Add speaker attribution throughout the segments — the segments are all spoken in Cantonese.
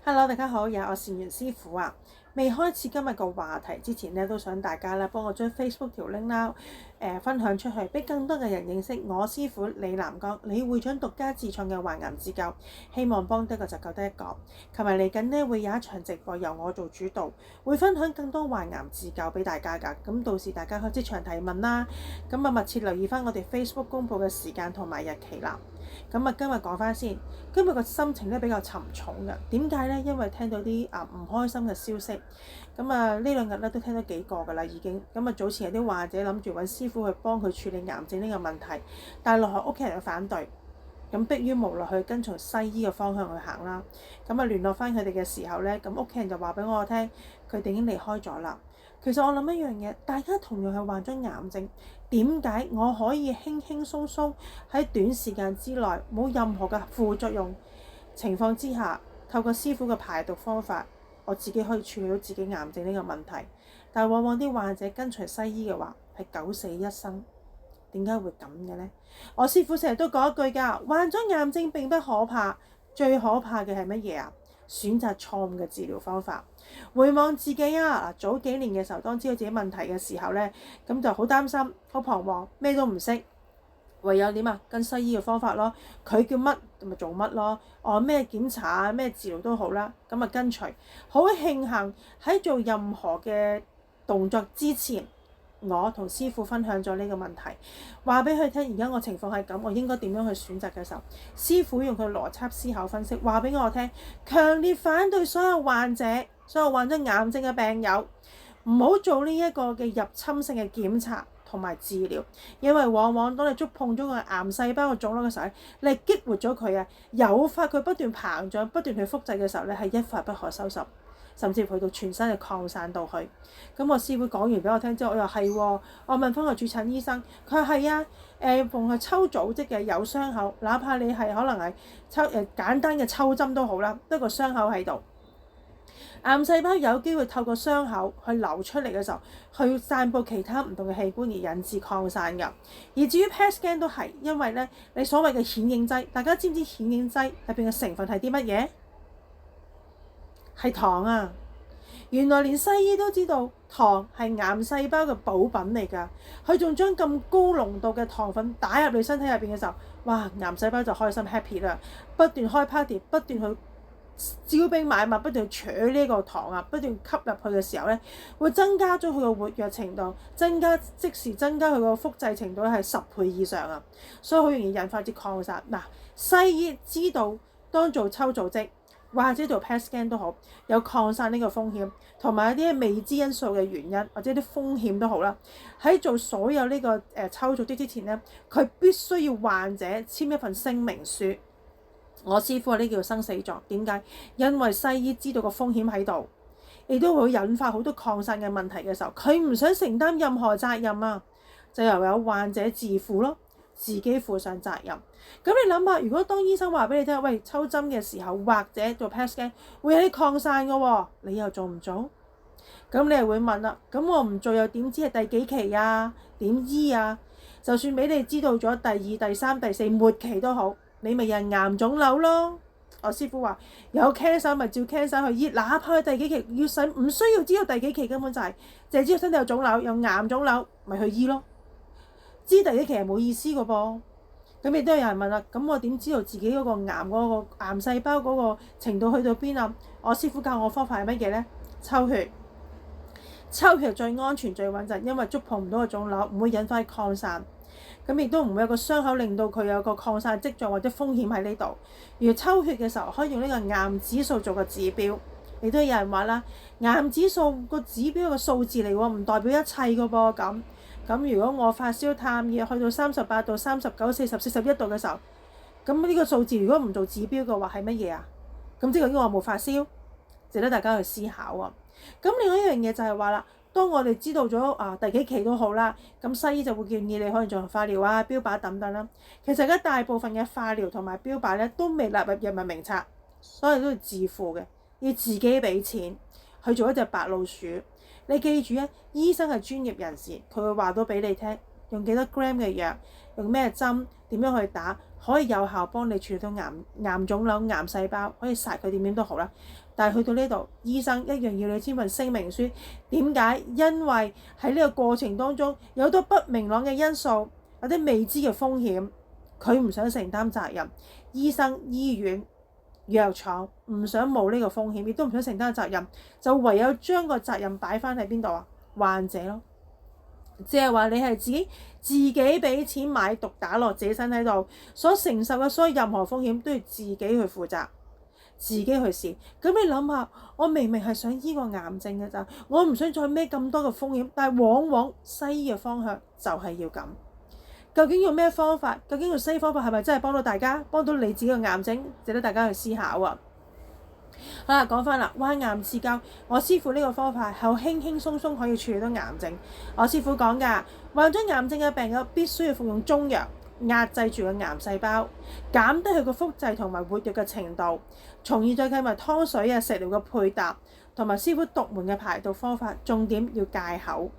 Speaker 1: Hello，大家好，又係我善緣師傅啊。未開始今日個話題之前咧，都想大家咧幫我將 Facebook 條 link 啦，分享出去，俾更多嘅人認識我師傅李南光，李會長獨家自創嘅還癌自救，希望幫得一個就救得一個。琴日嚟緊呢，會有一場直播由我做主導，會分享更多還癌自救俾大家㗎。咁到時大家可以即場提問啦。咁啊，密切留意翻我哋 Facebook 公佈嘅時間同埋日期啦。咁啊，今日講翻先，今日個心情咧比較沉重嘅。點解咧？因為聽到啲唔開心嘅消息。咁啊，呢兩日咧都聽到幾個㗎啦，已經。咁啊，早前有啲患者諗住揾師傅去幫佢處理癌症呢個問題，但係落去屋企人嘅反對，咁迫於無奈去跟從西醫嘅方向去行啦。咁啊，聯絡翻佢哋嘅時候咧，咁屋企人就話俾我聽，佢哋已經離開咗啦。其實我諗一樣嘢，大家同樣係患咗癌症，點解我可以輕輕鬆鬆喺短時間之內冇任何嘅副作用情況之下，透過師傅嘅排毒方法，我自己可以處理到自己癌症呢個問題？但係往往啲患者跟隨西醫嘅話係九死一生，點解會咁嘅呢？我師傅成日都講一句㗎，患咗癌症並不可怕，最可怕嘅係乜嘢啊？選擇錯誤嘅治療方法。回望自己啊，早幾年嘅時候，當知道自己問題嘅時候呢，咁就好擔心、好彷徨，咩都唔識，唯有點啊？跟西醫嘅方法咯，佢叫乜咪做乜咯。咩檢查啊、咩治療都好啦，咁啊跟隨。好慶幸喺做任何嘅動作之前，我同師傅分享咗呢個問題，話俾佢聽，而家我情況係咁，我應該點樣去選擇嘅時候，師傅用佢邏輯思考分析，話俾我聽，強烈反對所有患者、所有患咗癌症嘅病友唔好做呢一個嘅入侵性嘅檢查同埋治療，因為往往當你觸碰咗個癌細胞嘅腫瘤嘅時候，你激活咗佢啊，誘發佢不斷膨脹、不斷去複製嘅時候咧，係一發不可收拾。甚至去到全身嘅擴散到去。咁我師傅講完俾我聽之後，我又係喎，我問翻個主診醫生，佢話係啊，逢係抽組織嘅有傷口，哪怕你係可能係簡單嘅抽針都好啦，得個傷口喺度。癌細胞有機會透過傷口去流出嚟嘅時候，去散佈其他唔同嘅器官而引致擴散㗎。而至於 PET scan 都係，因為咧你所謂嘅顯影劑，大家知唔知顯影劑入邊嘅成分係啲乜嘢？係糖啊！原來連西醫都知道糖係癌細胞嘅補品嚟㗎，佢仲將咁高濃度嘅糖分打入你身體入邊嘅時候，哇！癌細胞就開心 happy 啦，不斷開 party， 不斷去招兵買馬，不斷去取呢個糖啊，不斷吸入去嘅時候咧，會增加咗佢個活躍程度，即時增加佢個複製程度係10倍以上啊，所以好容易引發啲擴散。嗱，西醫知道當做抽組織，或者做 PET scan 都好，有擴散呢個風險，同埋一啲未知因素嘅原因，或者啲風險都好啦。喺做所有呢個抽組織之前咧，佢必須要患者簽一份聲明書。我師傅話呢叫生死狀，點解？因為西醫知道個風險喺度，亦都會引發好多擴散嘅問題嘅時候，佢唔想承擔任何責任啊，就由有患者自負咯。自己負上責任。咁你諗下，如果當醫生話俾你聽，喂，抽針嘅時候或者做 PET scan 會有啲擴散嘅喎，你又做唔做？咁你又會問啦，咁我唔做又點知係第幾期啊？點醫啊？就算俾你知道咗第2、第3、第4末期都好，你咪有癌腫瘤咯。我師傅話有 cancer 咪照 cancer 去醫，哪怕第幾期要使唔需要知道第幾期，根本就係淨係知道身體有腫瘤、有癌腫瘤，咪去醫咯。知第幾期係冇意思嘅噃，咁亦都有人問啦，咁我點知道自己嗰個癌細胞嗰個程度去到邊啊？我師傅教我方法係乜嘢咧？抽血最安全最穩陣，因為觸碰唔到個腫瘤，唔會引發擴散，咁亦都唔會有個傷口令到佢有個擴散跡象或者風險喺呢度。而抽血嘅時候可以用呢個癌指數做個指標，亦都有人話啦，癌指數個指標個數字嚟喎，唔代表一切嘅噃咁如果我發燒探熱去到38度、39、40、41度嘅時候，咁呢個數字如果唔做指標嘅話係乜嘢啊？咁即係因為我冇發燒，值得大家去思考啊。咁另外一樣嘢就係話啦，當我哋知道咗第幾期都好啦，咁西醫就會建議你可以進行化療啊、標靶等等啦。其實而家大部分嘅化療同埋標靶咧都未納入藥物名冊，所以都係自付嘅，要自己俾錢去做一隻白老鼠。你記住啊，醫生係專業人士，佢會話到俾你聽，用幾多 gram 嘅藥，用咩針，點樣去打，可以有效幫你處理到癌腫瘤、癌細胞，可以殺佢點都好啦。但係去到呢度，醫生一樣要你簽份聲明書。點解？因為喺呢個過程當中有好多不明朗嘅因素，有啲未知嘅風險，佢唔想承擔責任。醫生、醫院、藥廠唔想冒呢個風險，亦都唔想承擔責任，就唯有將個責任擺翻喺邊度啊？患者咯，即係話你係自己俾錢買毒打落自己身體度，所承受嘅所有任何風險都要自己去負責。自己去試，咁你諗下，我明明係想醫個癌症嘅咋，我唔想再孭咁多嘅風險，但係往往西醫嘅方向就係要咁。究竟用咩方法？究竟用西醫方法係咪真係幫到大家，幫到你自己嘅癌症？值得大家去思考啊！好啦，講翻啦，彎癌刺交，我師傅呢個方法係好輕輕鬆鬆可以處理到癌症。我師傅講㗎，患咗癌症嘅病友必須要服用中藥，壓制住個癌細胞，減低佢個複製同埋活躍嘅程度，從而再計埋湯水啊、食療嘅配搭，同埋師傅獨門嘅排毒方法，重點要戒口。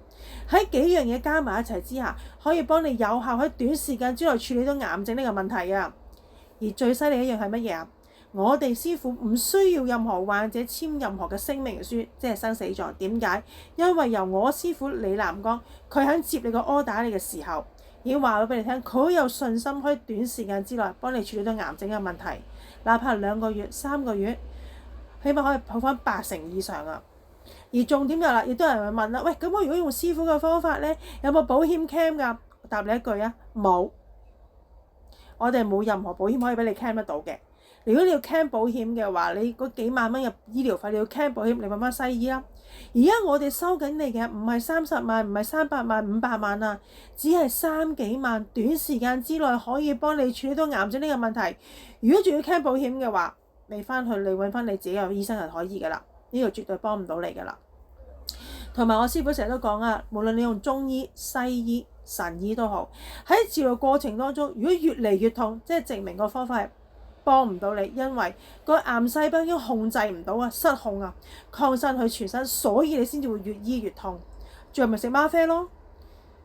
Speaker 1: 喺幾樣嘢加埋一齊之下，可以幫你有效喺短時間之內處理到癌症呢個問題啊！而最犀利一樣係乜嘢啊？我哋師傅唔需要任何患者簽任何嘅聲明書，即係生死狀。點解？因為由我師傅李南光，佢肯接你個 order 你嘅時候，已經話咗俾你聽，佢好有信心可以短時間之內幫你處理到癌症嘅問題，哪怕2個月、3個月，起碼可以好翻80%以上啊！而重點就啦，亦都有人會問啦，喂，咁我如果用師傅嘅方法咧，有冇保險 claim 㗎？我答你一句啊，冇，我哋冇任何保險可以俾你 claim 得到嘅。如果你要 claim 保險嘅話，你嗰幾萬蚊嘅醫療費你要 claim 保險，你揾翻西醫啦。而家我哋收緊你嘅唔係30萬，唔係300萬、500萬啊，只係3幾萬，短時間之內可以幫你處理到癌症呢個問題。如果仲要 claim 保險嘅話，你翻去你揾翻你自己嘅醫生就可以㗎啦，呢個絕對幫唔到你㗎啦。同埋我師傅成日都講啊，無論你用中醫、西醫、神醫都好，喺治療過程當中，如果越嚟越痛，即係證明個方法係幫唔到你，因為個癌細胞已經控制唔到啊，失控啊，擴散去全身，所以你先至會越醫越痛。最後咪食嗎啡咯，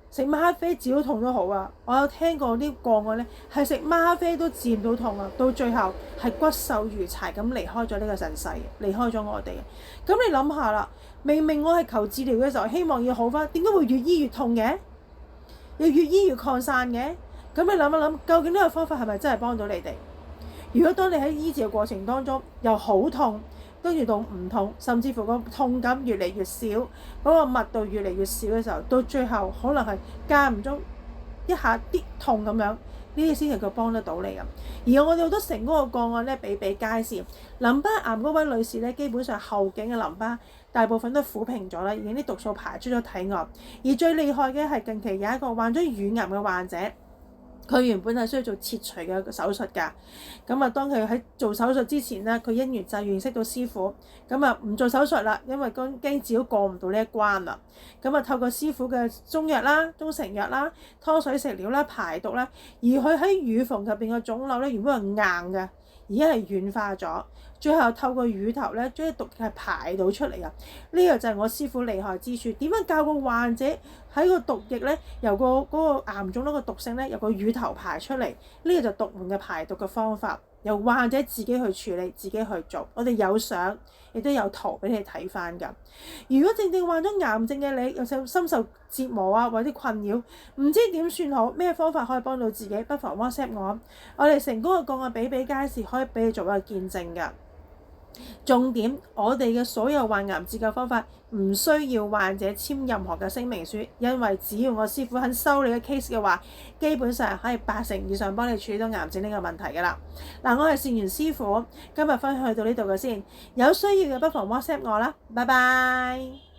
Speaker 1: 食嗎啡治到痛都好啊。我有聽過啲個案咧，係食嗎啡都治唔到痛啊，到最後係骨瘦如柴咁離開咗呢個人世，離開咗我哋。咁你諗下啦，明明我係求治療嘅時候，希望要好返，點解會越醫越痛嘅？又越醫越擴散嘅？咁你諗一諗，究竟呢個方法係咪真係幫到你哋？如果當你喺醫治嘅過程當中由好痛，跟住到唔痛，甚至乎個痛感越嚟越少，嗰個密度越嚟越少嘅時候，到最後可能係間唔中一下啲痛咁樣，呢啲先係佢幫得到你咁。而我哋好多成功嘅個案咧，比比皆是。淋巴癌嗰位女士咧，基本上後頸嘅淋巴大部分都撫平咗啦，已經啲毒素排出咗體外。而最厲害嘅係近期有一個患咗乳癌嘅患者。佢原本係需要做切除嘅手術㗎，咁啊當佢喺做手術之前咧，佢因緣際遇認識到師傅，咁啊唔做手術啦，因為驚自己過唔到呢一關啦，咁啊透過師傅嘅中藥啦、中成藥啦、湯水食療啦、排毒啦，而佢喺乳房入邊嘅腫瘤咧原本係硬嘅，而家係軟化咗，最後透過乳頭咧將啲毒係排到出嚟啊！呢個就係我師傅厲害之處。點樣教個患者喺個毒液咧由嗰個癌腫瘤個毒性咧由個乳頭排出嚟？呢個就獨門嘅排毒嘅方法，由患者自己去處理，自己去做。我哋有相，亦都有圖俾你睇翻㗎。如果正患咗癌症嘅你，又深受折磨啊，或者困擾，唔知點算好，咩方法可以幫到自己？不妨 WhatsApp 我哋成功嘅個案比比皆是，可以俾你做一個見證㗎。重點，我哋嘅所有患癌治救方法唔需要患者簽任何嘅聲明書，因為只要我師傅肯收你嘅 case 嘅話，基本上可以80%以上幫你處理到癌症呢個問題㗎啦。嗱，我係善緣師傅，今日分享到呢度嘅先，有需要嘅不妨 WhatsApp 我啦，拜拜。